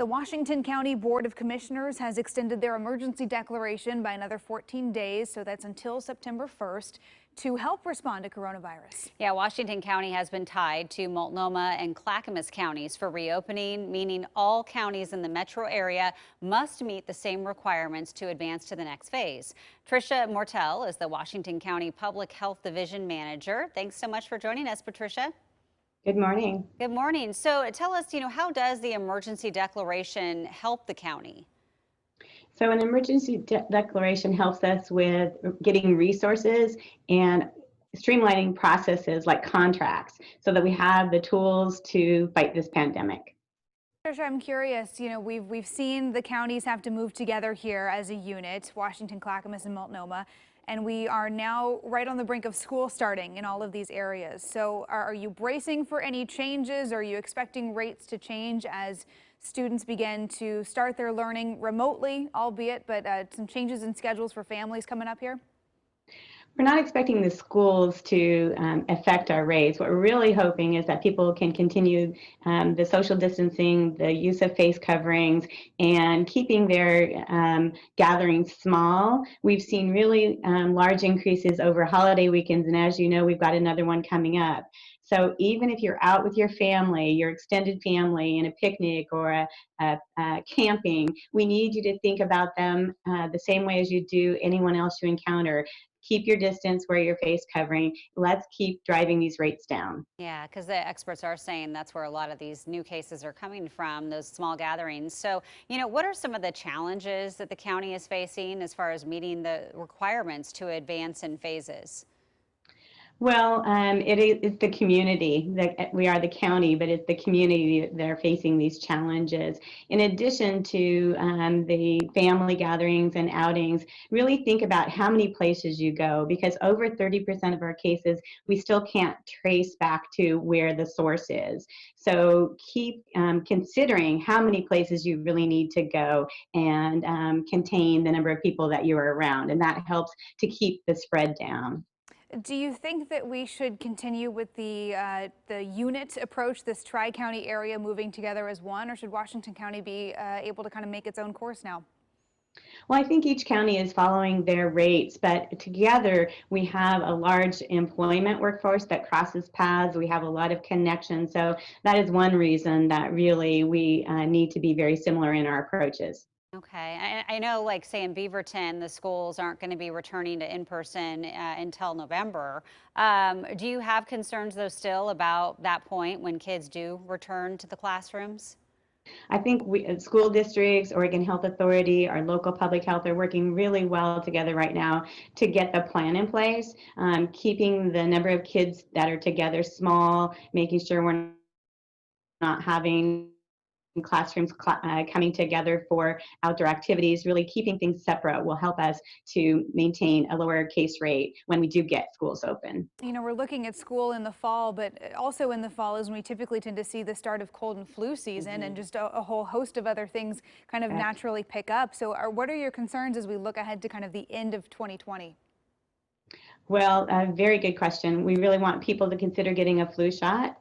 The Washington County Board of Commissioners has extended their emergency declaration by another 14 days, so that's until September 1st, to help respond to coronavirus. Yeah, Washington County has been tied to Multnomah and Clackamas counties for reopening, meaning all counties in the metro area must meet the same requirements to advance to the next phase. Tricia Mortel is the Washington County Public Health Division Manager. Thanks so much for joining us, Patricia. Good morning. Good morning. So tell us, how does the emergency declaration help the county? So an emergency declaration helps us with getting resources and streamlining processes like contracts so that we have the tools to fight this pandemic. Tricia, I'm curious, we've seen the counties have to move together here as a unit, Washington, Clackamas, and Multnomah, and we are now right on the brink of school starting in all of these areas. So are you bracing for any changes? Are you expecting rates to change as students begin to start their learning remotely, albeit, but some changes in schedules for families coming up here? We're not expecting the schools to affect our rates. What we're really hoping is that people can continue the social distancing, the use of face coverings, and keeping their gatherings small. We've seen really large increases over holiday weekends, and as you know, we've got another one coming up. So even if you're out with your family, your extended family, in a picnic or a camping, we need you to think about them the same way as you do anyone else you encounter. Keep your distance, wear your face covering. Let's keep driving these rates down. Yeah, because the experts are saying that's where a lot of these new cases are coming from, those small gatherings. So, what are some of the challenges that the county is facing as far as meeting the requirements to advance in phases? Well, it's the community that we are the county, but it's the community that are facing these challenges. In addition to the family gatherings and outings, really think about how many places you go, because over 30% of our cases, we still can't trace back to where the source is. So keep considering how many places you really need to go and contain the number of people that you are around, and that helps to keep the spread down. Do you think that we should continue with the unit approach, this tri-county area moving together as one, or should Washington County be able to kind of make its own course now? Well, I think each county is following their rates, but together we have a large employment workforce that crosses paths. We have a lot of connections. So that is one reason that really we need to be very similar in our approaches. Okay, I know, like, say in Beaverton, the schools aren't going to be returning to in-person until November. Do you have concerns, though, still about that point when kids do return to the classrooms? I think school districts, Oregon Health Authority, our local public health are working really well together right now to get the plan in place, keeping the number of kids that are together small, making sure we're not having classrooms coming together for outdoor activities. Really keeping things separate will help us to maintain a lower case rate when we do get schools open. We're looking at school in the fall, but also in the fall is when we typically tend to see the start of cold and flu season, and just a whole host of other things kind of Correct. naturally pick up. So what are your concerns as we look ahead to kind of the end of 2020? Well, very good question. We really want people to consider getting a flu shot.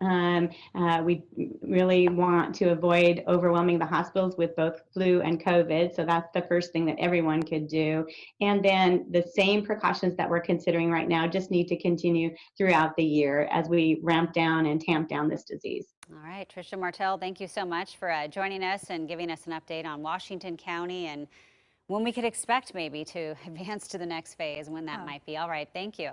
We really want to avoid overwhelming the hospitals with both flu and COVID. So that's the first thing that everyone could do. And then the same precautions that we're considering right now just need to continue throughout the year as we ramp down and tamp down this disease. All right, Tricia Martell, thank you so much for joining us and giving us an update on Washington County and when we could expect maybe to advance to the next phase, when that Oh. might be. All right, thank you.